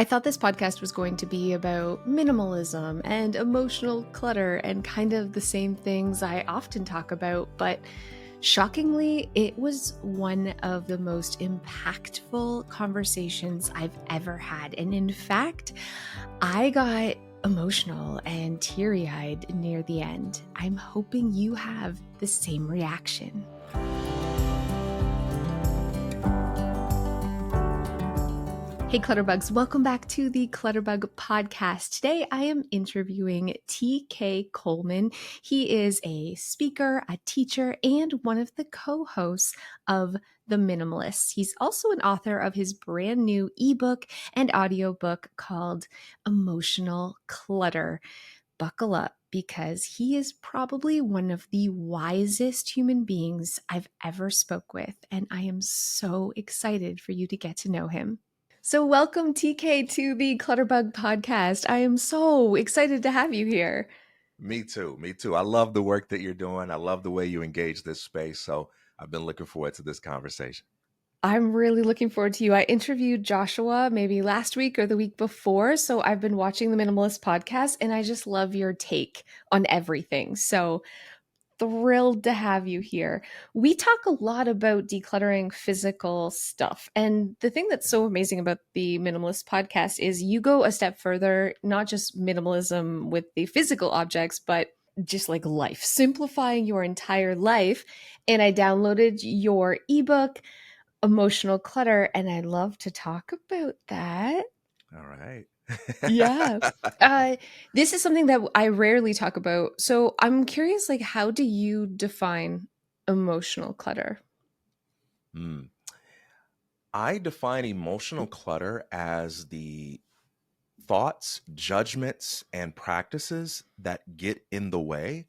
I thought this podcast was going to be about minimalism and emotional clutter and kind of the same things I often talk about, but shockingly, it was one of the most impactful conversations I've ever had. And in fact, I got emotional and teary-eyed near the end. I'm hoping you have the same reaction. Hey Clutterbugs, welcome back to the Clutterbug podcast. Today I am interviewing TK Coleman. He is a speaker, a teacher, and one of the co-hosts of The Minimalists. He's also an author of his brand new ebook and audiobook called Emotional Clutter. Buckle up because he is probably one of the wisest human beings I've ever spoke with, and I am so excited for you to get to know him. So welcome, TK, to the Clutterbug podcast. I am so excited to have you here. Me too. I love the work that you're doing. I love the way you engage this space. So I've been looking forward to this conversation. I'm really looking forward to you. I interviewed Joshua maybe last week or the week before. So I've been watching the Minimalist podcast and I just love your take on everything. So thrilled to have you here. We talk a lot about decluttering physical stuff. And the thing that's so amazing about the Minimalist podcast is you go a step further, not just minimalism with the physical objects, but just like life, simplifying your entire life. And I downloaded your ebook, Emotional Clutter, and I love to talk about that. All right. Yeah. This is something that I rarely talk about. So I'm curious, like, how do you define emotional clutter? I define emotional clutter as the thoughts, judgments, and practices that get in the way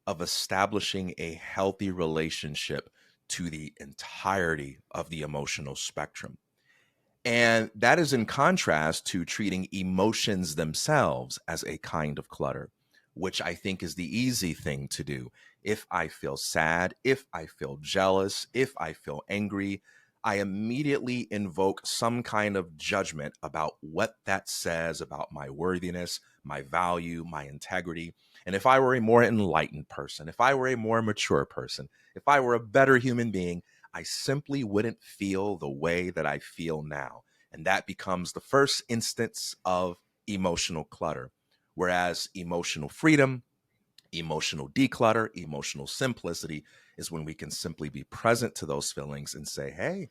of establishing a healthy relationship to the entirety of the emotional spectrum. And that is in contrast to treating emotions themselves as a kind of clutter, which I think is the easy thing to do. If I feel sad, if I feel jealous, if I feel angry, I immediately invoke some kind of judgment about what that says about my worthiness, my value, my integrity. And if I were a more enlightened person, if I were a more mature person, if I were a better human being, I simply wouldn't feel the way that I feel now. And that becomes the first instance of emotional clutter. Whereas emotional freedom, emotional declutter, emotional simplicity is when we can simply be present to those feelings and say, hey,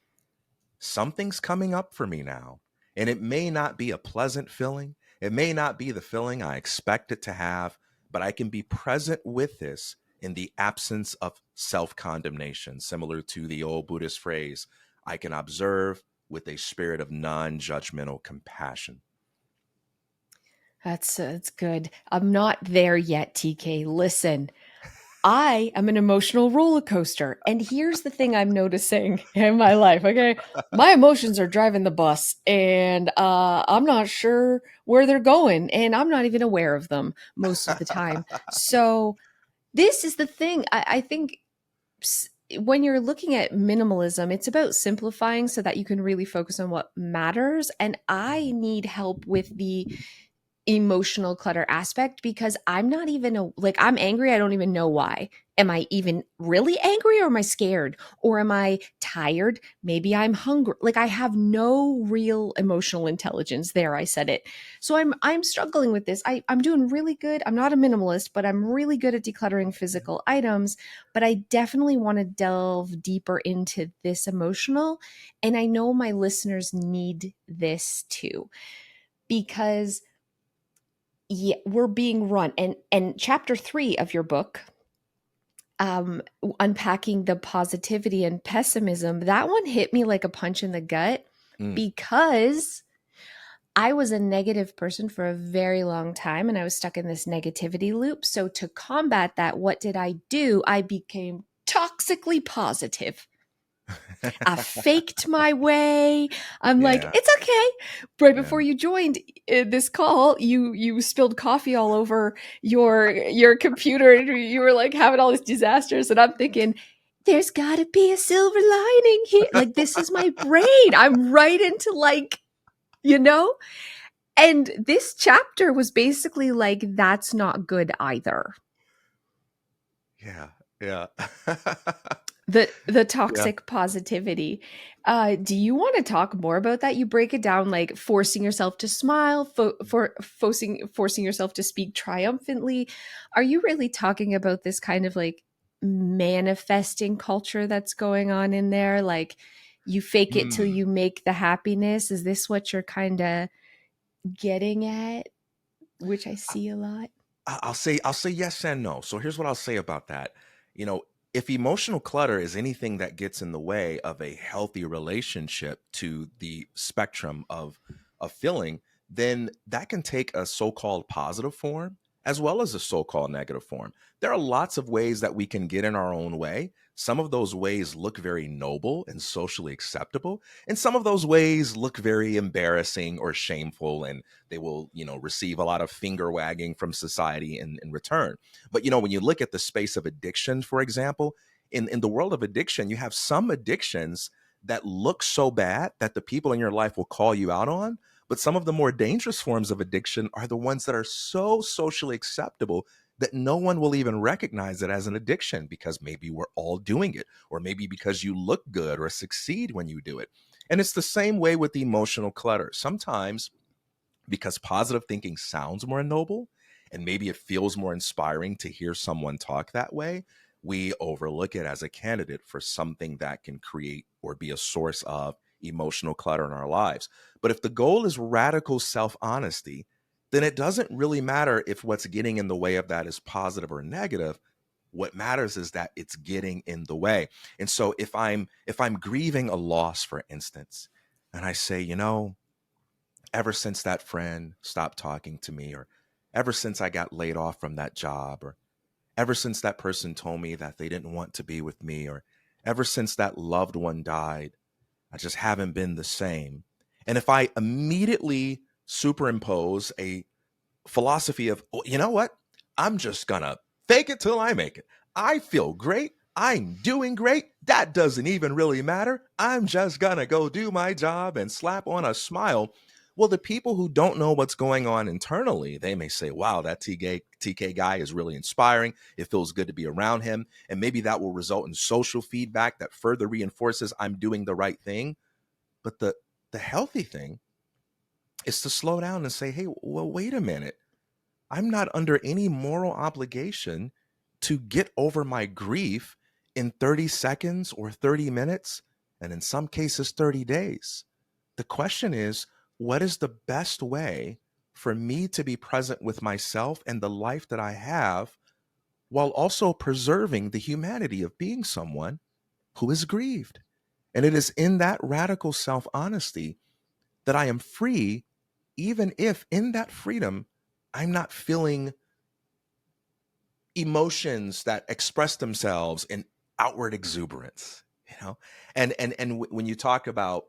something's coming up for me now. And it may not be a pleasant feeling. It may not be the feeling I expect it to have, but I can be present with this in the absence of self-condemnation, similar to the old Buddhist phrase, I can observe with a spirit of non-judgmental compassion. That's good. I'm not there yet, TK. Listen, I am an emotional roller coaster. And here's the thing I'm noticing in my life, okay? My emotions are driving the bus and I'm not sure where they're going and I'm not even aware of them most of the time. So this is the thing. I think when you're looking at minimalism, it's about simplifying so that you can really focus on what matters. And I need help with the emotional clutter aspect because I'm not even like I'm angry. I don't even know why. Am I even really angry or am I scared or am I tired? Maybe I'm hungry. Like I have no real emotional intelligence there. I said it. So I'm struggling with this. I'm doing really good. I'm not a minimalist, but I'm really good at decluttering physical items. But I definitely want to delve deeper into this emotional. And I know my listeners need this too. Because we're being run and chapter 3 of your book, unpacking the positivity and pessimism, that one hit me like a punch in the gut because I was a negative person for a very long time and I was stuck in this negativity loop. So to combat that, what did I do? I became toxically positive. I faked my way. I'm like, it's okay. Right before you joined this call, you spilled coffee all over your computer, and you were like having all these disasters. And I'm thinking, there's got to be a silver lining here. Like this is my brain. I'm right into like, you know. And this chapter was basically like, that's not good either. Yeah. Yeah. The Yeah. toxic positivity. Do you want to talk more about that? You break it down like forcing yourself to smile, forcing yourself to speak triumphantly. Are you really talking about this kind of like manifesting culture that's going on in there? Like you fake it till Hmm. you make the happiness. Is this what you're kind of getting at? Which I see a lot. I'll say yes and no. So here's what I'll say about that. You know, if emotional clutter is anything that gets in the way of a healthy relationship to the spectrum of feeling, then that can take a so-called positive form as well as a so-called negative form. There are lots of ways that we can get in our own way. Some of those ways look very noble and socially acceptable, and some of those ways look very embarrassing or shameful, and they will, receive a lot of finger wagging from society in return. But when you look at the space of addiction, for example, in the world of addiction, you have some addictions that look so bad that the people in your life will call you out on. But some of the more dangerous forms of addiction are the ones that are so socially acceptable that no one will even recognize it as an addiction because maybe we're all doing it, or maybe because you look good or succeed when you do it. And it's the same way with the emotional clutter. Sometimes because positive thinking sounds more noble and maybe it feels more inspiring to hear someone talk that way, we overlook it as a candidate for something that can create or be a source of emotional clutter in our lives. But if the goal is radical self honesty, then it doesn't really matter if what's getting in the way of that is positive or negative. What matters is that it's getting in the way. And so if I'm grieving a loss, for instance, and I say, ever since that friend stopped talking to me, or ever since I got laid off from that job, or ever since that person told me that they didn't want to be with me, or ever since that loved one died, I just haven't been the same. And if I immediately superimpose a philosophy of, "Well, you know what? I'm just gonna fake it till I make it. I feel great. I'm doing great. That doesn't even really matter. I'm just gonna go do my job and slap on a smile." Well, the people who don't know what's going on internally, they may say, "Wow, that TK guy is really inspiring. It feels good to be around him." And maybe that will result in social feedback that further reinforces I'm doing the right thing. But the healthy thing is to slow down and say, "Hey, well, wait a minute. I'm not under any moral obligation to get over my grief in 30 seconds or 30 minutes, and in some cases, 30 days. The question is, what is the best way for me to be present with myself and the life that I have while also preserving the humanity of being someone who is grieved?" And it is in that radical self honesty that I am free, even if in that freedom, I'm not feeling emotions that express themselves in outward exuberance. When you talk about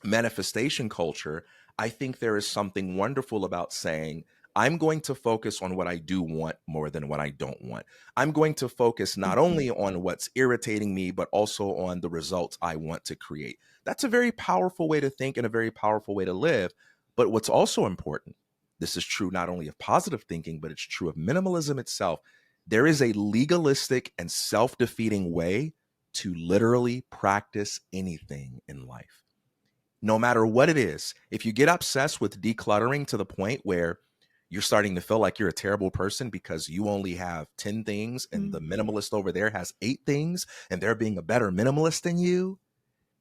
manifestation culture, I think there is something wonderful about saying, I'm going to focus on what I do want more than what I don't want. I'm going to focus not Mhm. only on what's irritating me, but also on the results I want to create. That's a very powerful way to think and a very powerful way to live. But what's also important, this is true not only of positive thinking, but it's true of minimalism itself. There is a legalistic and self defeating way to literally practice anything in life, no matter what it is. If you get obsessed with decluttering to the point where you're starting to feel like you're a terrible person because you only have 10 things and the Mm. minimalist over there has 8 things and they're being a better minimalist than you,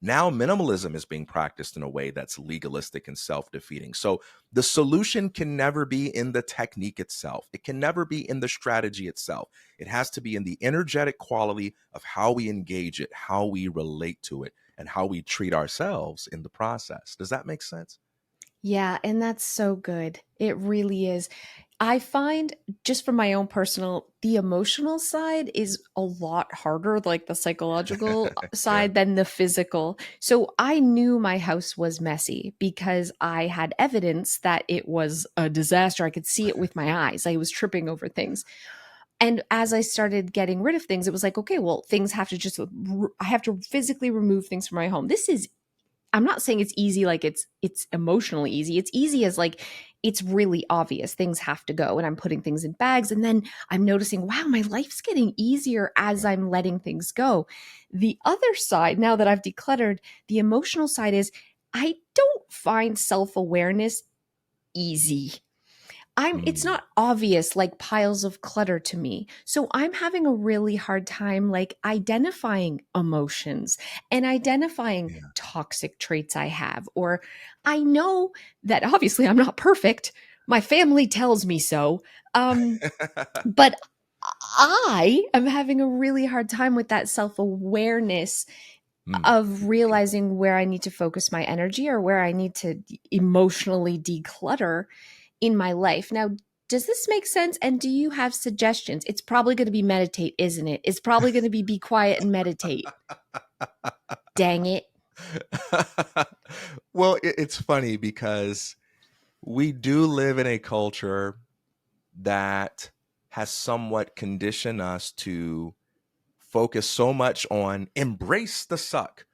now minimalism is being practiced in a way that's legalistic and self-defeating. So the solution can never be in the technique itself. It can never be in the strategy itself. It has to be in the energetic quality of how we engage it, how we relate to it, and how we treat ourselves in the process. Does that make sense? Yeah, and that's so good. It really is. I find just from my own personal, the emotional side is a lot harder, like the psychological Yeah. side than the physical. So I knew my house was messy because I had evidence that it was a disaster. I could see it with my eyes. I was tripping over things. And as I started getting rid of things, it was like, okay, well, things have to just, I have to physically remove things from my home. This is I'm not saying it's easy like it's emotionally easy. It's easy as like it's really obvious things have to go and I'm putting things in bags and then I'm noticing, wow, my life's getting easier as Yeah. I'm letting things go. The other side, now that I've decluttered, the emotional side is I don't find self-awareness easy. It's Mm, not obvious like piles of clutter to me. So I'm having a really hard time like identifying emotions and identifying yeah. toxic traits I have. Or I know that obviously I'm not perfect. My family tells me so. But I am having a really hard time with that self awareness Mm. of realizing where I need to focus my energy or where I need to emotionally declutter in my life. Now, does this make sense? And do you have suggestions? It's probably going to be meditate, isn't it? It's probably going to be quiet and meditate. Dang it. Well, it's funny because we do live in a culture that has somewhat conditioned us to focus so much on embrace the suck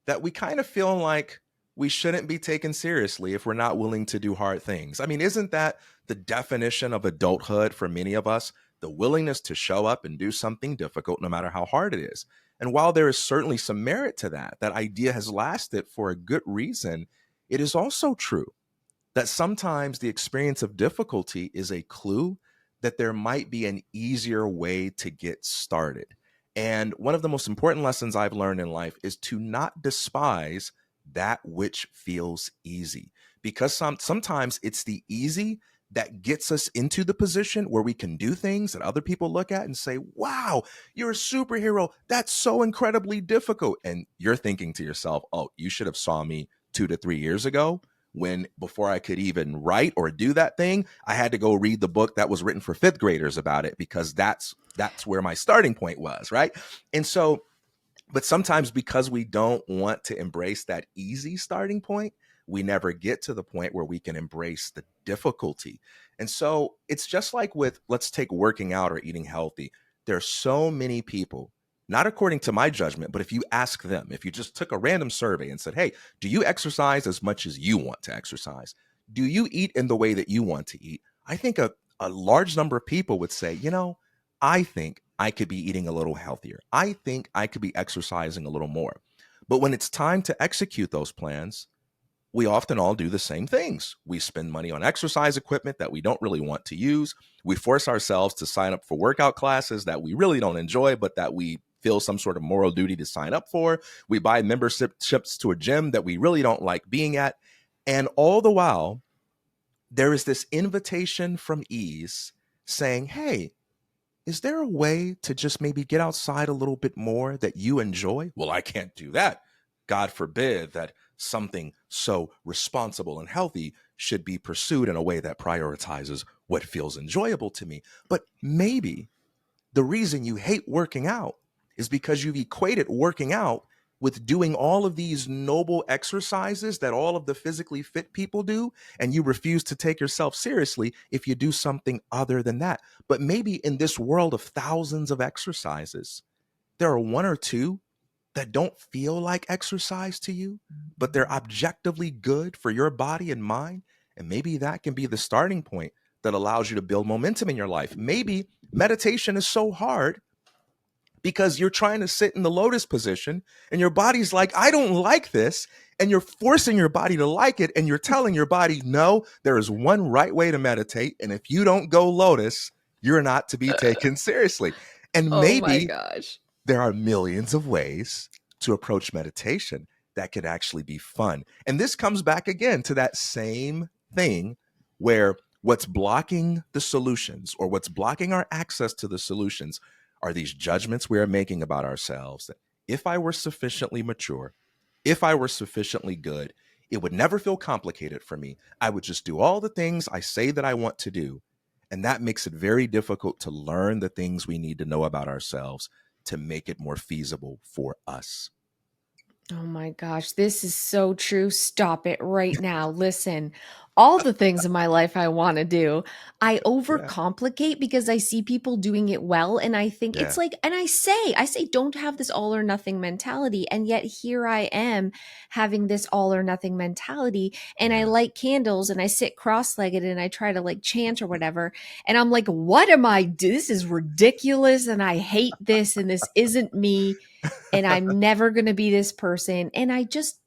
that we kind of feel like we shouldn't be taken seriously if we're not willing to do hard things. I mean, isn't that the definition of adulthood for many of us? The willingness to show up and do something difficult, no matter how hard it is. And while there is certainly some merit to that, that idea has lasted for a good reason. It is also true that sometimes the experience of difficulty is a clue that there might be an easier way to get started. And one of the most important lessons I've learned in life is to not despise that which feels easy, because sometimes it's the easy that gets us into the position where we can do things that other people look at and say, wow, you're a superhero. That's so incredibly difficult. And you're thinking to yourself, oh, you should have saw me 2 to 3 years ago, when before I could even write or do that thing, I had to go read the book that was written for fifth graders about it, because that's where my starting point was, right? And so, but sometimes because we don't want to embrace that easy starting point, we never get to the point where we can embrace the difficulty. And so it's just like with, let's take working out or eating healthy. There are so many people, not according to my judgment, but if you ask them, if you just took a random survey and said, hey, do you exercise as much as you want to exercise? Do you eat in the way that you want to eat? I think a large number of people would say, I think I could be eating a little healthier. I think I could be exercising a little more. But when it's time to execute those plans, we often all do the same things. We spend money on exercise equipment that we don't really want to use. We force ourselves to sign up for workout classes that we really don't enjoy, but that we feel some sort of moral duty to sign up for. We buy memberships to a gym that we really don't like being at. And all the while, there is this invitation from ease saying, hey, is there a way to just maybe get outside a little bit more that you enjoy? Well, I can't do that. God forbid that something so responsible and healthy should be pursued in a way that prioritizes what feels enjoyable to me. But maybe the reason you hate working out is because you've equated working out with doing all of these noble exercises that all of the physically fit people do, and you refuse to take yourself seriously if you do something other than that. But maybe in this world of thousands of exercises, there are one or two that don't feel like exercise to you, but they're objectively good for your body and mind. And maybe that can be the starting point that allows you to build momentum in your life. Maybe meditation is so hard because you're trying to sit in the lotus position and your body's like, I don't like this. And you're forcing your body to like it. And you're telling your body, no, there is one right way to meditate. And if you don't go lotus, you're not to be taken seriously. And Oh my maybe gosh. there are millions of ways to approach meditation that could actually be fun. And this comes back again to that same thing where what's blocking the solutions, or what's blocking our access to the solutions, are these judgments we are making about ourselves that if I were sufficiently mature, if I were sufficiently good, it would never feel complicated for me. I would just do all the things I say that I want to do. And that makes it very difficult to learn the things we need to know about ourselves to make it more feasible for us. Oh my gosh, this is so true. Stop it right now. Listen, all the things in my life I want to do. I Yeah. overcomplicate because I see people doing it well. And I think it's Yeah. like, and I say, don't have this all or nothing mentality. And yet here I am having this all or nothing mentality. And I Yeah. light candles and I sit cross legged and I try to like chant or whatever. And I'm like, what am I? This is ridiculous. And I hate this. And this isn't me. And I'm never going to be this person. And I just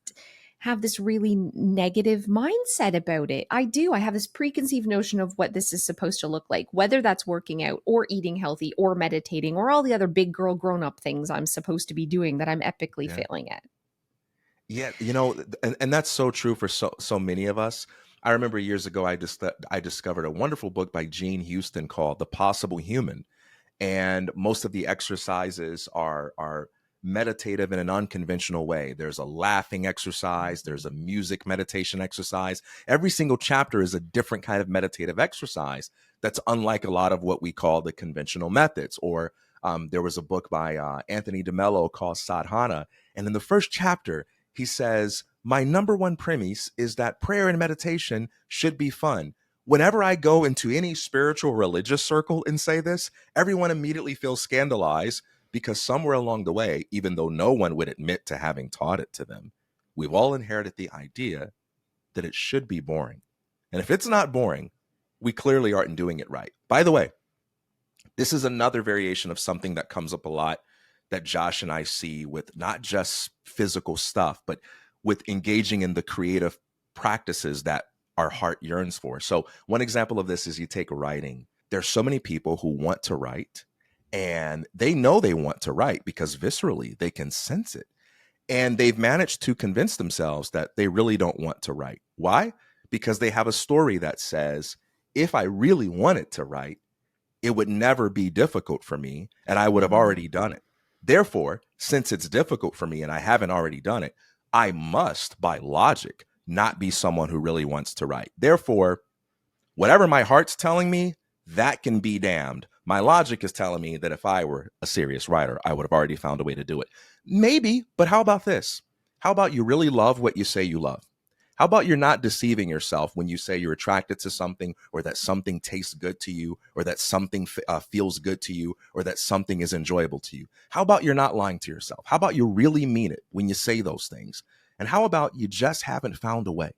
have this really negative mindset about it. I do. I have this preconceived notion of what this is supposed to look like, whether that's working out or eating healthy or meditating or all the other big girl grown up things I'm supposed to be doing that I'm epically Yeah. failing at. Yeah, and that's so true for so many of us. I remember years ago, I discovered a wonderful book by Gene Houston called The Possible Human, and most of the exercises are meditative in an unconventional way. There's a laughing exercise, there's a music meditation exercise. Every single chapter is a different kind of meditative exercise that's unlike a lot of what we call the conventional methods. Or there was a book by Anthony DeMello called Sadhana, and in the first chapter he says, my number one premise is that prayer and meditation should be fun. Whenever I go into any spiritual religious circle and say this, everyone immediately feels scandalized because somewhere along the way, even though no one would admit to having taught it to them, we've all inherited the idea that it should be boring. And if it's not boring, we clearly aren't doing it right. By the way, this is another variation of something that comes up a lot that Josh and I see with not just physical stuff, but with engaging in the creative practices that our heart yearns for. So, one example of this is you take writing. There's so many people who want to write and they know they want to write because viscerally they can sense it. And they've managed to convince themselves that they really don't want to write. Why? Because they have a story that says, if I really wanted to write, it would never be difficult for me and I would have already Mm. done it. Therefore, since it's difficult for me and I haven't already done it, I must, by logic, not be someone who really wants to write. Therefore, whatever my heart's telling me, that can be damned. My logic is telling me that if I were a serious writer, I would have already found a way to do it. Maybe, but how about this? How about you really love what you say you love? How about you're not deceiving yourself when you say you're attracted to something, or that something tastes good to you, or that something feels good to you, or that something is enjoyable to you? How about you're not lying to yourself? How about you really mean it when you say those things? And how about you just haven't found a way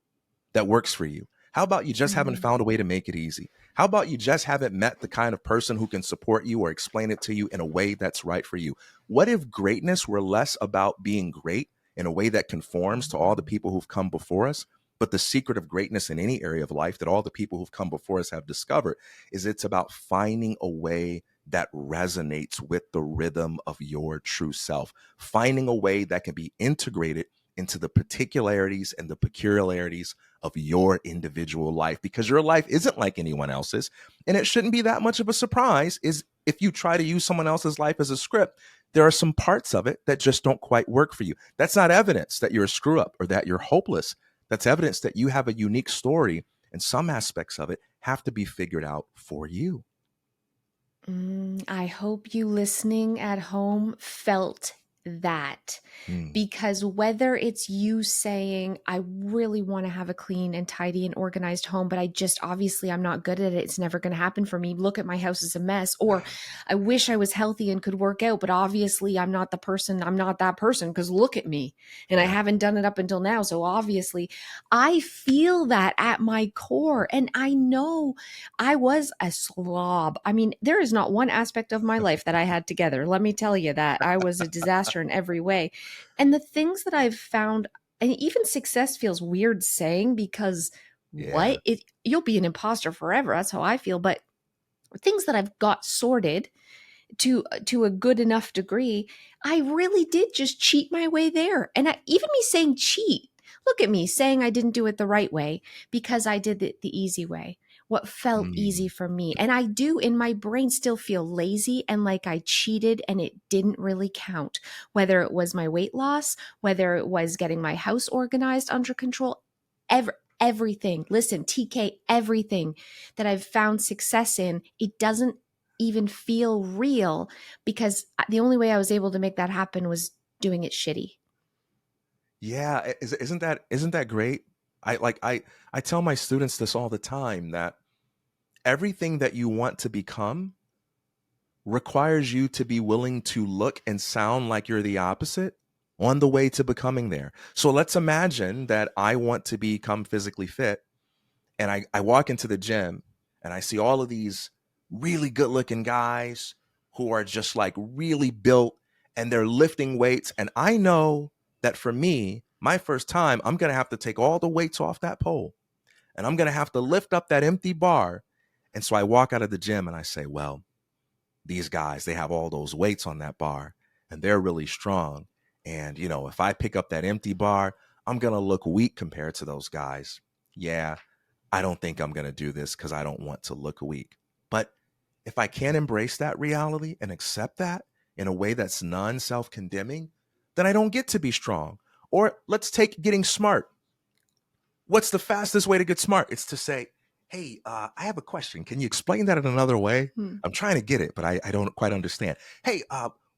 that works for you? How about you just haven't Mm. found a way to make it easy? How about you just haven't met the kind of person who can support you or explain it to you in a way that's right for you? What if greatness were less about being great in a way that conforms to all the people who've come before us? But the secret of greatness in any area of life that all the people who've come before us have discovered is it's about finding a way that resonates with the rhythm of your true self, finding a way that can be integrated into the particularities and the peculiarities of your individual life, because your life isn't like anyone else's. And it shouldn't be that much of a surprise is if you try to use someone else's life as a script, there are some parts of it that just don't quite work for you. That's not evidence that you're a screw up or that you're hopeless. That's evidence that you have a unique story, and some aspects of it have to be figured out for you. I hope you listening at home felt that, Mm, because whether it's you saying, I really want to have a clean and tidy and organized home, but I just obviously I'm not good at it. It's never going to happen for me. Look at my house is a mess. Or I wish I was healthy and could work out, but obviously I'm not the person. I'm not that person because look at me and I yeah. haven't done it up until now. So obviously I feel that at my core. And I know I was a slob. I mean, there is not one aspect of my life that I had together. Let me tell you that. I was a disaster in every way. And the things that I've found, and even success feels weird saying because Yeah. what? You'll be an imposter forever. That's how I feel. But things that I've got sorted to a good enough degree, I really did just cheat my way there. And even me saying cheat, look at me saying I didn't do it the right way because I did it the easy way. What felt easy Mm, for me. And I do in my brain still feel lazy and like I cheated and it didn't really count. Whether it was my weight loss, whether it was getting my house organized under control, everything. Listen, TK, everything that I've found success in, it doesn't even feel real because the only way I was able to make that happen was doing it shitty. yeah. Isn't that great? I tell my students this all the time, that everything that you want to become requires you to be willing to look and sound like you're the opposite on the way to becoming there. So let's imagine that I want to become physically fit, and I walk into the gym and I see all of these really good looking guys who are just like really built, and they're lifting weights. And I know that for me, my first time, I'm going to have to take all the weights off that pole, and I'm going to have to lift up that empty bar. And so I walk out of the gym and I say, well, these guys, they have all those weights on that bar and they're really strong. And, if I pick up that empty bar, I'm going to look weak compared to those guys. Yeah, I don't think I'm going to do this because I don't want to look weak. But if I can't embrace that reality and accept that in a way that's non self condemning, then I don't get to be strong. Or let's take getting smart. What's the fastest way to get smart? It's to say, hey, I have a question. Can you explain that in another way? Hmm. I'm trying to get it, but I don't quite understand. Hey,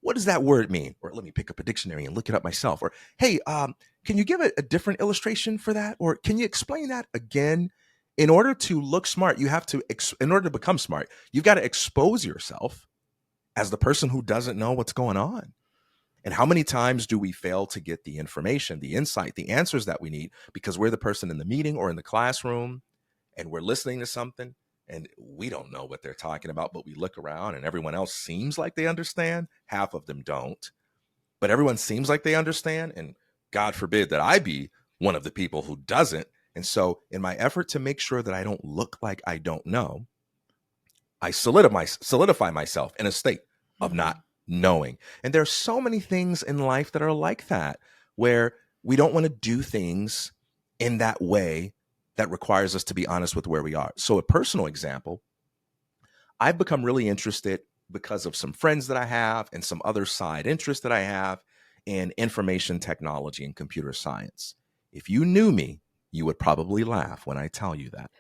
what does that word mean? Or let me pick up a dictionary and look it up myself. Or, hey, can you give a different illustration for that? Or can you explain that again? In order to look smart, you have to, in order to become smart, you've got to expose yourself as the person who doesn't know what's going on. And how many times do we fail to get the information, the insight, the answers that we need because we're the person in the meeting or in the classroom and we're listening to something and we don't know what they're talking about, but we look around and everyone else seems like they understand. Half of them don't, but everyone seems like they understand. And God forbid that I be one of the people who doesn't. And so, in my effort to make sure that I don't look like I don't know, I solidify myself in a state of Hmm. not knowing. And there's so many things in life that are like that, where we don't want to do things in that way that requires us to be honest with where we are. So a personal example, I've become really interested because of some friends that I have and some other side interests that I have in information technology and computer science. If you knew me, you would probably laugh when I tell you that.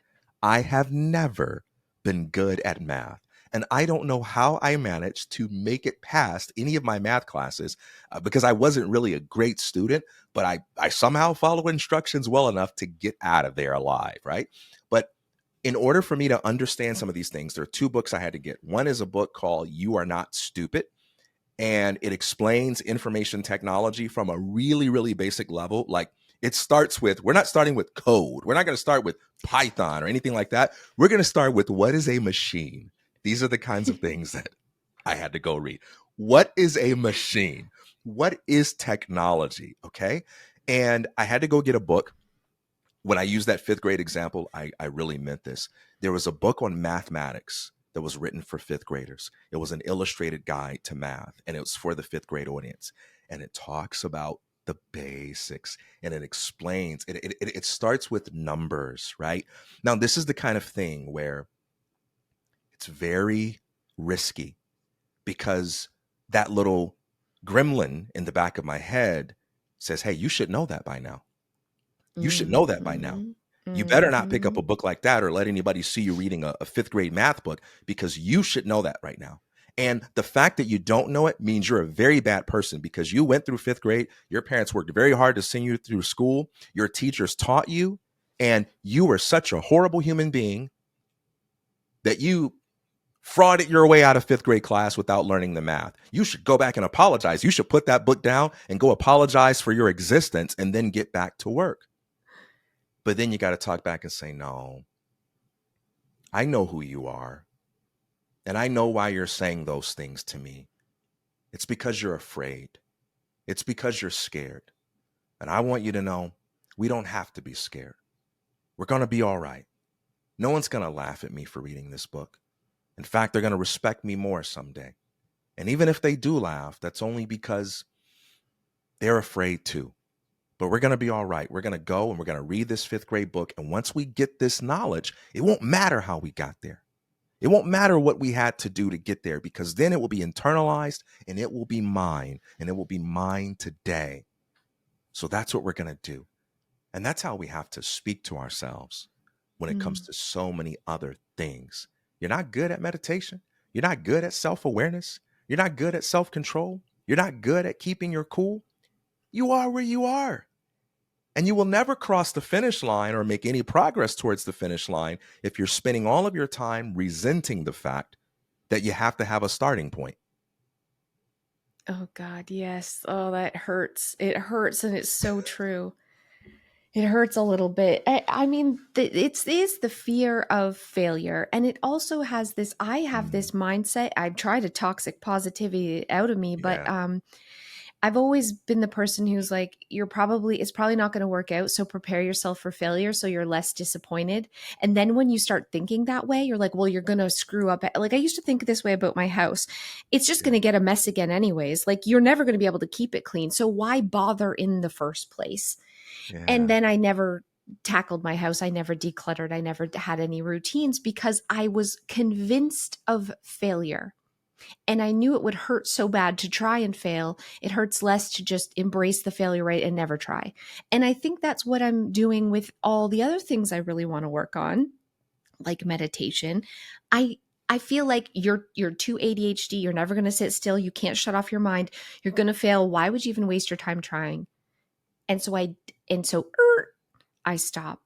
I have never been good at math. And I don't know how I managed to make it past any of my math classes because I wasn't really a great student, but I somehow follow instructions well enough to get out of there alive, right? But in order for me to understand some of these things, there are two books I had to get. One is a book called You Are Not Stupid, and it explains information technology from a really, really basic level. Like, it starts with, we're not starting with code. We're not going to start with Python or anything like that. We're going to start with, what is a machine? These are the kinds of things that I had to go read. What is a machine? What is technology? Okay. And I had to go get a book. When I use that fifth grade example, I really meant this. There was a book on mathematics that was written for fifth graders. It was an illustrated guide to math, and it was for the fifth grade audience. And it talks about the basics, and it explains, it starts with numbers, right? Now, this is the kind of thing where it's very risky, because that little gremlin in the back of my head says, hey, you should know that by now. You should know that by now. Hmm. You better not pick Hmm. up a book like that or let anybody see you reading a fifth grade math book, because you should know that right now. And the fact that you don't know it means you're a very bad person, because you went through fifth grade. Your parents worked very hard to send you through school. Your teachers taught you, and you were such a horrible human being that you frauded your way out of fifth grade class without learning the math. You should go back and apologize. You should put that book down and go apologize for your existence and then get back to work. But then you got to talk back and say, no, I know who you are. And I know why you're saying those things to me. It's because you're afraid. It's because you're scared. And I want you to know, we don't have to be scared. We're going to be all right. No one's going to laugh at me for reading this book. In fact, they're going to respect me more someday. And even if they do laugh, that's only because they're afraid too. But we're going to be all right. We're going to go and we're going to read this fifth grade book. And once we get this knowledge, it won't matter how we got there. It won't matter what we had to do to get there, because then it will be internalized and it will be mine, and it will be mine today. So that's what we're going to do. And that's how we have to speak to ourselves when it comes Hmm. to so many other things. You're not good at meditation. You're not good at self-awareness. You're not good at self-control. You're not good at keeping your cool. You are where you are. And you will never cross the finish line or make any progress towards the finish line if you're spending all of your time resenting the fact that you have to have a starting point. Oh God, yes. Oh, that hurts. It hurts, and it's so true. It hurts a little bit. I mean, it is the fear of failure. And it also has this, I have Mm, this mindset. I try to toxic positivity out of me, but yeah, I've always been the person who's like, it's probably not going to work out. So prepare yourself for failure so you're less disappointed. And then when you start thinking that way, you're like, well, you're going to screw up. Like I used to think this way about my house. It's just going yeah, to get a mess again, anyways. Like you're never going to be able to keep it clean. So why bother in the first place? And yeah. then I never tackled my house. I never decluttered. I never had any routines because I was convinced of failure. And I knew it would hurt so bad to try and fail. It hurts less to just embrace the failure rate and never try. And I think that's what I'm doing with all the other things I really want to work on, like meditation. I I feel like you're too ADHD. You're never going to sit still. You can't shut off your mind. You're going to fail. Why would you even waste your time trying? And so I stop.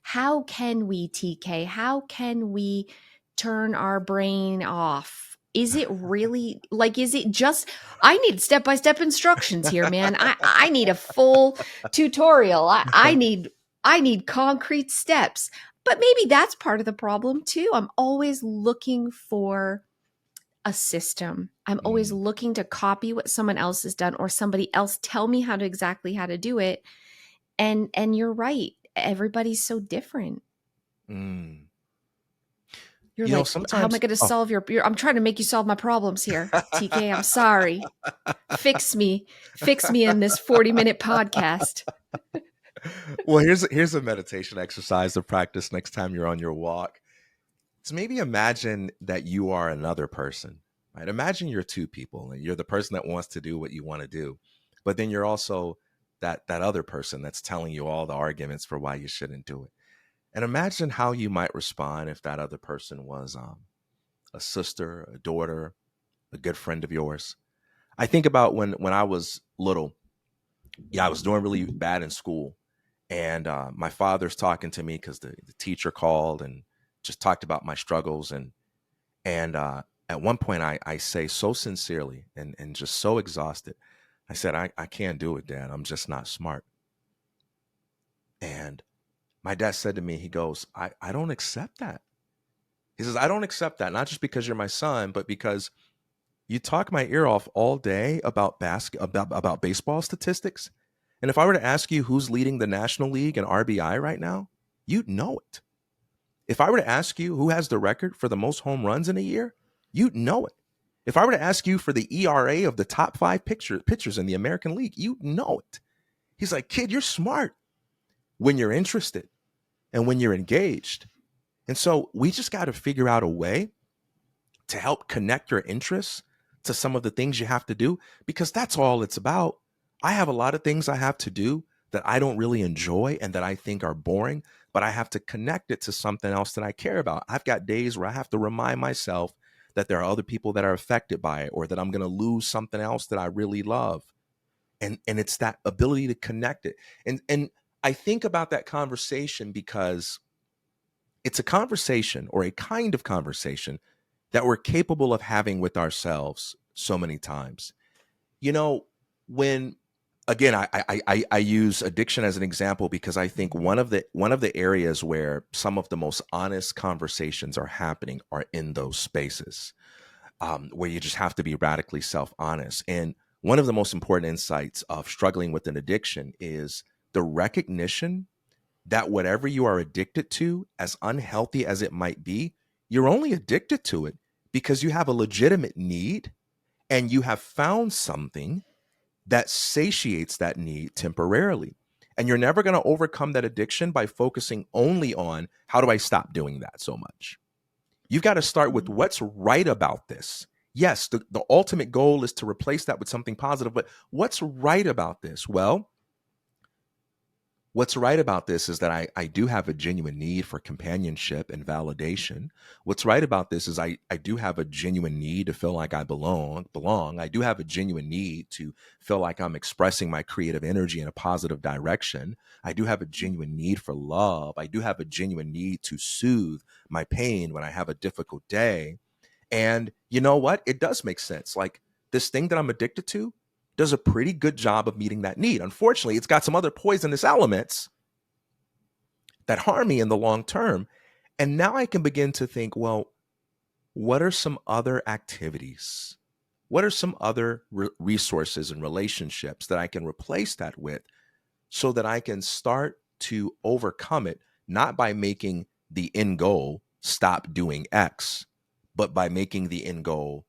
How can we, TK? How can we turn our brain off? Is it really like, is it just, I need step by step instructions here, man. I need a full tutorial. I need concrete steps. But maybe that's part of the problem too. I'm always looking for a system. I'm always Mm, looking to copy what someone else has done or somebody else tell me how to do it. And you're right. Everybody's so different. mm. You're like, how am I Sometimes, going to oh, solve I'm trying to make you solve my problems here, TK. I'm sorry. Fix me. Fix me in this 40-minute podcast. well, here's a meditation exercise to practice next time you're on your walk. So maybe imagine that you are another person, right? Imagine you're two people, and you're the person that wants to do what you want to do, but then you're also that other person that's telling you all the arguments for why you shouldn't do it. And imagine how you might respond if that other person was a sister, a daughter, a good friend of yours. I think about when I was little. Yeah, I was doing really bad in school, and my father's talking to me because the teacher called and just talked about my struggles. And at one point I say so sincerely and just so exhausted, I said, I can't do it, Dad. I'm just not smart. And my dad said to me, he goes, I don't accept that. He says, I don't accept that, not just because you're my son, but because you talk my ear off all day about about baseball statistics. And if I were to ask you who's leading the National League in RBI right now, you'd know it. If I were to ask you who has the record for the most home runs in a year, you'd know it. If I were to ask you for the ERA of the top five pitchers in the American League, you'd know it. He's like, kid, you're smart when you're interested and when you're engaged. And so we just got to figure out a way to help connect your interests to some of the things you have to do, because that's all it's about. I have a lot of things I have to do that I don't really enjoy and that I think are boring, but I have to connect it to something else that I care about. I've got days where I have to remind myself that there are other people that are affected by it, or that I'm going to lose something else that I really love. And it's that ability to connect it. And I think about that conversation because it's a conversation, or a kind of conversation, that we're capable of having with ourselves so many times. You know, when again, I use addiction as an example because I think one of the areas where some of the most honest conversations are happening are in those spaces, where you just have to be radically self honest. And one of the most important insights of struggling with an addiction is the recognition that whatever you are addicted to, as unhealthy as it might be, you're only addicted to it because you have a legitimate need, and you have found something that satiates that need temporarily. And you're never going to overcome that addiction by focusing only on how do I stop doing that so much. You've got to start with Mhm. what's right about this. Yes, the ultimate goal is to replace that with something positive, but what's right about this? Well, What's right about this is that I do have a genuine need for companionship and validation. What's right about this is I do have a genuine need to feel like I belong. I do have a genuine need to feel like I'm expressing my creative energy in a positive direction. I do have a genuine need for love. I do have a genuine need to soothe my pain when I have a difficult day. And you know what? It does make sense. Like this thing that I'm addicted to does a pretty good job of meeting that need. Unfortunately, it's got some other poisonous elements that harm me in the long term. And now I can begin to think, well, what are some other activities? What are some other resources and relationships that I can replace that with so that I can start to overcome it, not by making the end goal stop doing X, but by making the end goal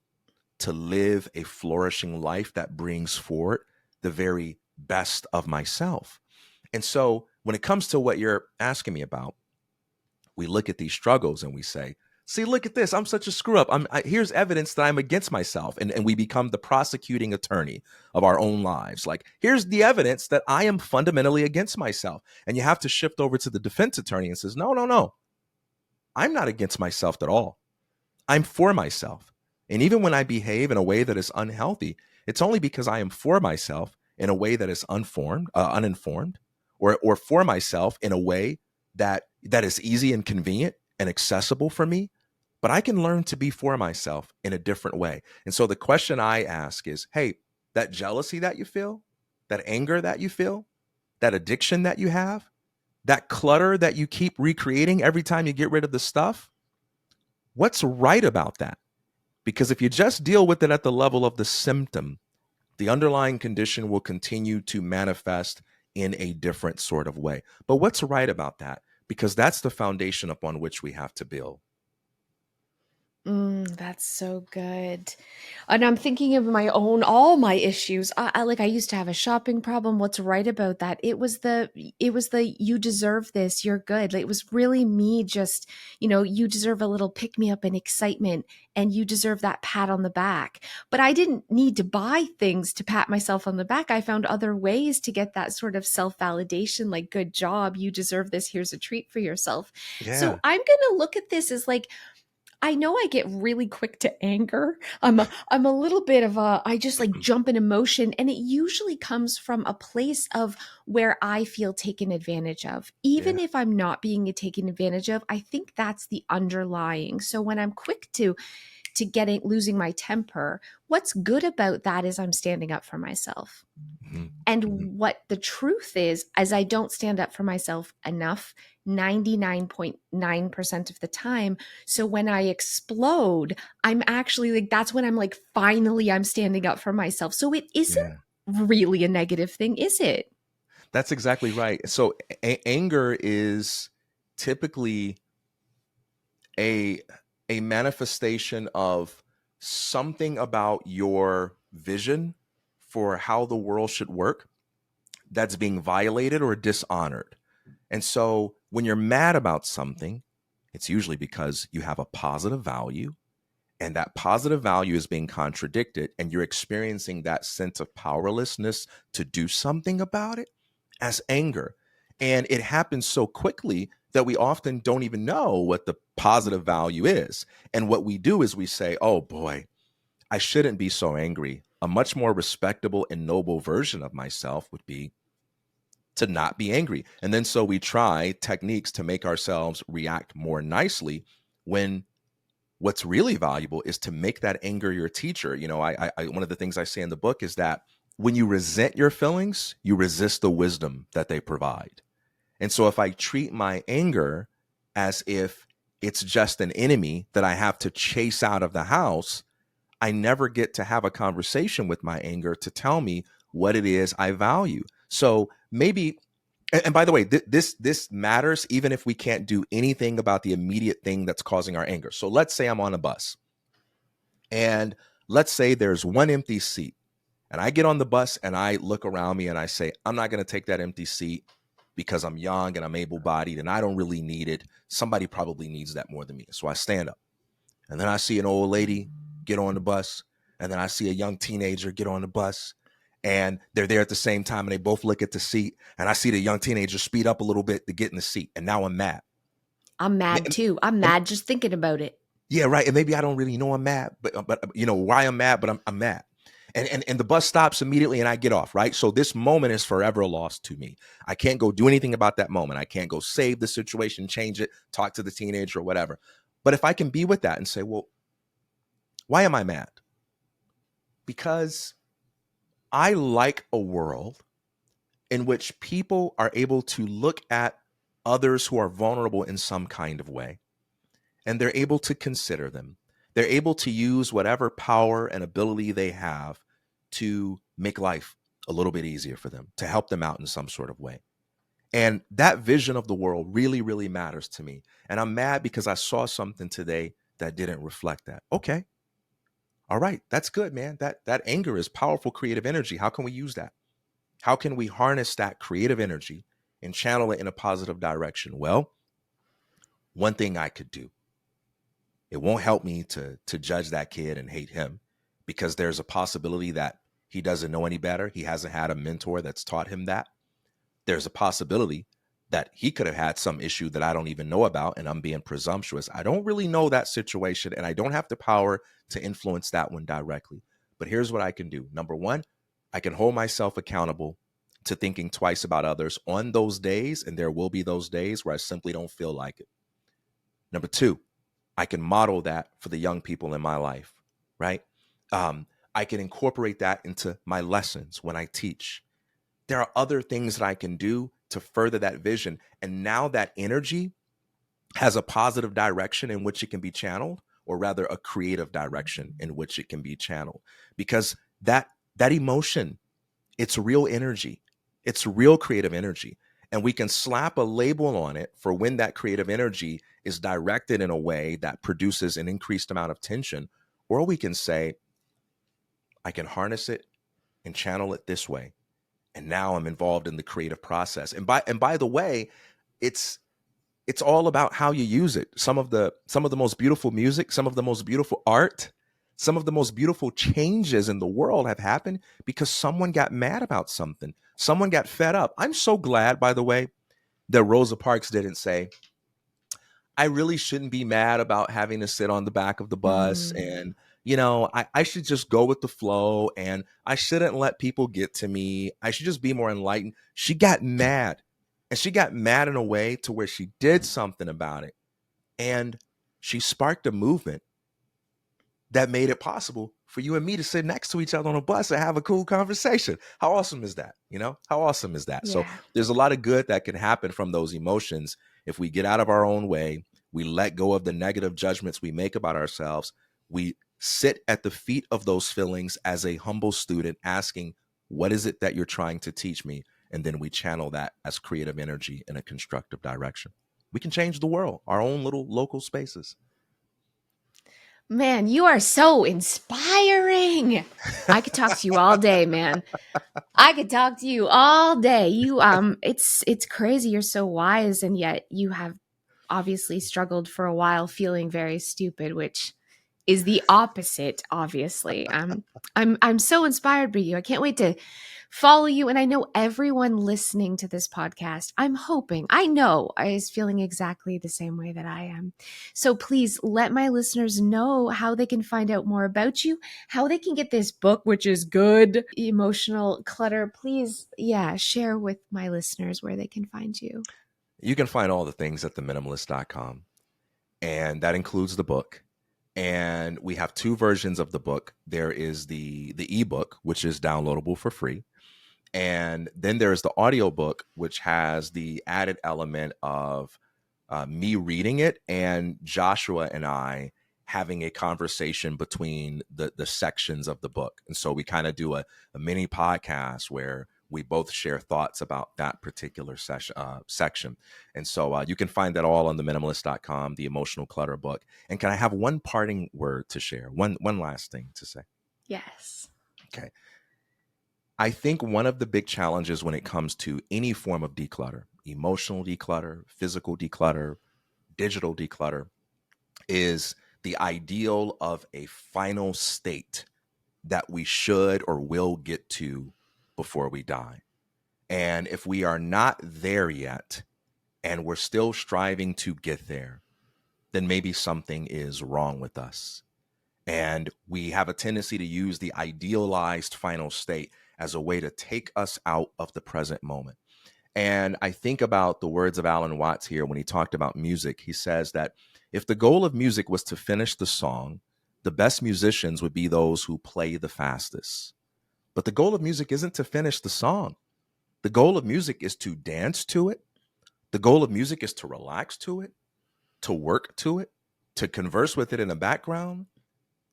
to live a flourishing life that brings forward the very best of myself. And so when it comes to what you're asking me about, we look at these struggles and we say, see, look at this. I'm such a screw up. Here's evidence that I'm against myself. And we become the prosecuting attorney of our own lives. Like, here's the evidence that I am fundamentally against myself. And you have to shift over to the defense attorney and says, no, no, no. I'm not against myself at all. I'm for myself. And even when I behave in a way that is unhealthy, it's only because I am for myself in a way that is uninformed, or for myself in a way that is easy and convenient and accessible for me. But I can learn to be for myself in a different way. And so the question I ask is, hey, that jealousy that you feel, that anger that you feel, that addiction that you have, that clutter that you keep recreating every time you get rid of the stuff, what's right about that? Because if you just deal with it at the level of the symptom, the underlying condition will continue to manifest in a different sort of way. But what's right about that? Because that's the foundation upon which we have to build. That's so good. And I'm thinking of my own, all my issues. I used to have a shopping problem. What's right about that? It was the you deserve this. You're good. Like, it was really me just, you deserve a little pick me up and excitement, and you deserve that pat on the back. But I didn't need to buy things to pat myself on the back. I found other ways to get that sort of self-validation, like, good job, you deserve this. Here's a treat for yourself. So Yeah. I'm going to look at this as like, I know I get really quick to anger. I'm a little bit of a I just like jump in emotion, and it usually comes from a place of where I feel taken advantage of. Yeah. Even if I'm not being taken advantage of, I think that's the underlying. So when I'm quick to getting losing my temper, what's good about that is I'm standing up for myself. Mhm. Mhm. And what the truth is I don't stand up for myself enough 99.9% of the time. So when I explode, I'm actually like, that's when I'm like, finally, I'm standing up for myself. So it isn't Yeah. really a negative thing, is it? That's exactly right. So anger is typically a a manifestation of something about your vision for how the world should work that's being violated or dishonored. And so when you're mad about something, it's usually because you have a positive value, and that positive value is being contradicted, and you're experiencing that sense of powerlessness to do something about it as anger. And it happens so quickly that we often don't even know what the positive value is. And what we do is we say, oh boy, I shouldn't be so angry. A much more respectable and noble version of myself would be to not be angry. And then so we try techniques to make ourselves react more nicely, when what's really valuable is to make that anger your teacher. One of the things I say in the book is that when you resent your feelings, you resist the wisdom that they provide. And so if I treat my anger as if it's just an enemy that I have to chase out of the house, I never get to have a conversation with my anger to tell me what it is I value. So maybe, and by the way, this matters even if we can't do anything about the immediate thing that's causing our anger. So let's say I'm on a bus, and let's say there's one empty seat, and I get on the bus and I look around me and I say, I'm not going to take that empty seat because I'm young and I'm able-bodied and I don't really need it. Somebody probably needs that more than me. So I stand up, and then I see an old lady get on the bus, and then I see a young teenager get on the bus, and they're there at the same time and they both look at the seat, and I see the young teenager speed up a little bit to get in the seat, and now I'm mad. I'm mad And, too. I'm and mad just thinking about it. yeah, right. And maybe I don't really know I'm mad, but you know why I'm mad, but I'm mad. And the bus stops immediately and I get off, right? So this moment is forever lost to me. I can't go do anything about that moment. I can't go save the situation, change it, talk to the teenager or whatever. But if I can be with that and say, well, why am I mad? Because I like a world in which people are able to look at others who are vulnerable in some kind of way, and they're able to consider them. They're able to use whatever power and ability they have to make life a little bit easier for them, to help them out in some sort of way. And that vision of the world really, really matters to me. And I'm mad because I saw something today that didn't reflect that. Okay. All right. That's good, man. That anger is powerful creative energy. How can we use that? How can we harness that creative energy and channel it in a positive direction? Well, one thing I could do, it won't help me to judge that kid and hate him, because there's a possibility that he doesn't know any better. He hasn't had a mentor that's taught him that. There's a possibility that he could have had some issue that I don't even know about, and I'm being presumptuous. I don't really know that situation, and I don't have the power to influence that one directly. But here's what I can do. Number one, I can hold myself accountable to thinking twice about others on those days, and there will be those days where I simply don't feel like it. Number two, I can model that for the young people in my life, right? I can incorporate that into my lessons when I teach. There are other things that I can do to further that vision. And now that energy has a positive direction in which it can be channeled, or rather a creative direction in which it can be channeled. Because that emotion, it's real energy. It's real creative energy. And we can slap a label on it for when that creative energy is directed in a way that produces an increased amount of tension. Or we can say, I can harness it and channel it this way. And now I'm involved in the creative process. And by the way, it's it's all about how you use it. Some of the most beautiful music, some of the most beautiful art, some of the most beautiful changes in the world have happened because someone got mad about something. Someone got fed up. I'm so glad, by the way, that Rosa Parks didn't say, I really shouldn't be mad about having to sit on the back of the bus. Hmm. And, I should just go with the flow, and I shouldn't let people get to me. I should just be more enlightened. She got mad, and she got mad in a way to where she did something about it. And she sparked a movement that made it possible for you and me to sit next to each other on a bus and have a cool conversation. How awesome is that? How awesome is that? So Yeah. there's a lot of good that can happen from those emotions if we get out of our own way, we let go of the negative judgments we make about ourselves, we sit at the feet of those feelings as a humble student asking, what is it that you're trying to teach me? And then we channel that as creative energy in a constructive direction. We can change the world, our own little local spaces. Man, you are so inspiring. I could talk to you all day, man. I could talk to you all day. It's crazy. You're so wise, and yet you have obviously struggled for a while feeling very stupid, which is the opposite, obviously. I'm so inspired by you. I can't wait to follow you. And I know everyone listening to this podcast, I'm hoping, I know is feeling exactly the same way that I am. So please let my listeners know how they can find out more about you, how they can get this book, which is good, Emotional Clutter. Please, yeah, share with my listeners where they can find you. You can find all the things at theminimalist.com, and that includes the book. And we have two versions of the book. There is the ebook, which is downloadable for free. And then there's the audiobook, which has the added element of me reading it and Joshua and I having a conversation between the sections of the book. And so we kind of do a mini podcast where we both share thoughts about that particular section. And so you can find that all on theminimalist.com, the Emotional Clutter book. And can I have one parting word to share? One last thing to say. Yes. Okay. I think one of the big challenges when it comes to any form of declutter, emotional declutter, physical declutter, digital declutter, is the ideal of a final state that we should or will get to before we die. And if we are not there yet and we're still striving to get there, then maybe something is wrong with us. And we have a tendency to use the idealized final state as a way to take us out of the present moment. And I think about the words of Alan Watts here when he talked about music. He says that if the goal of music was to finish the song, the best musicians would be those who play the fastest. But the goal of music isn't to finish the song. The goal of music is to dance to it. The goal of music is to relax to it, to work to it, to converse with it in the background,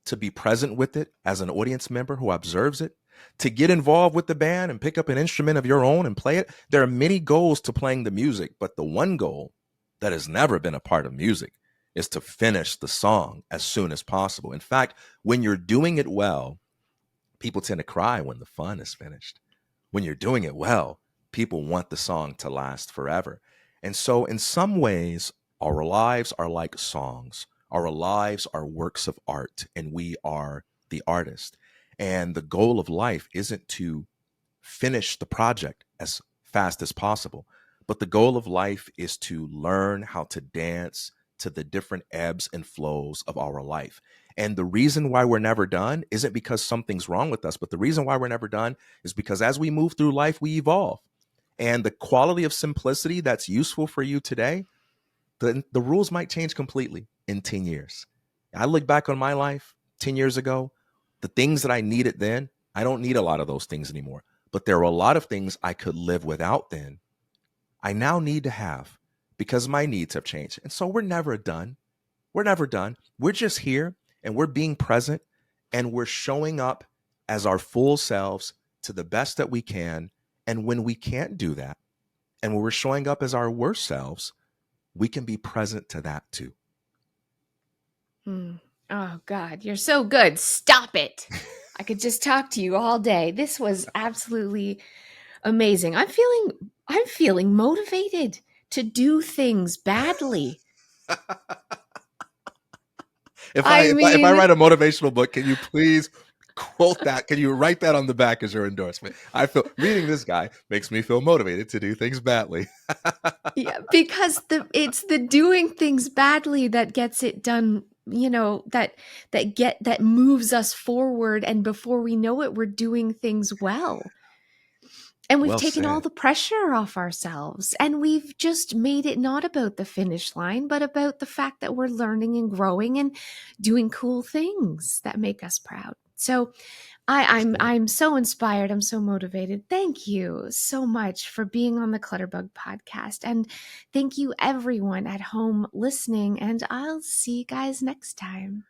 to be present with it as an audience member who observes it, to get involved with the band and pick up an instrument of your own and play it. There are many goals to playing the music, but the one goal that has never been a part of music is to finish the song as soon as possible. In fact, when you're doing it well, people tend to cry when the fun is finished. When you're doing it well, people want the song to last forever. And so, in some ways, our lives are like songs. Our lives are works of art, and we are the artist. And the goal of life isn't to finish the project as fast as possible, but the goal of life is to learn how to dance to the different ebbs and flows of our life. And the reason why we're never done isn't because something's wrong with us, but the reason why we're never done is because as we move through life, we evolve. And the quality of simplicity that's useful for you today, the rules might change completely in 10 years. I look back on my life 10 years ago, the things that I needed then, I don't need a lot of those things anymore. But there are a lot of things I could live without then, I now need to have because my needs have changed. And so we're never done. We're never done. We're just here and we're being present and we're showing up as our full selves to the best that we can. And when we can't do that, and when we're showing up as our worst selves, we can be present to that too. Oh God, you're so good. Stop it. I could just talk to you all day. This was absolutely amazing. I'm feeling motivated to do things badly. If I I if I if I mean, write a motivational book, can you please quote that? Can you write that on the back as your endorsement? I feel reading this guy makes me feel motivated to do things badly. yeah, because it's the doing things badly that gets it done, that moves us forward, and before we know it, we're doing things well. And we've Well taken all said. the pressure off ourselves, and we've just made it not about the finish line, but about the fact that we're learning and growing and doing cool things that make us proud. So That's right. I'm so inspired. I'm so motivated. Thank you so much for being on the Clutterbug podcast. And thank you everyone at home listening. And I'll see you guys next time.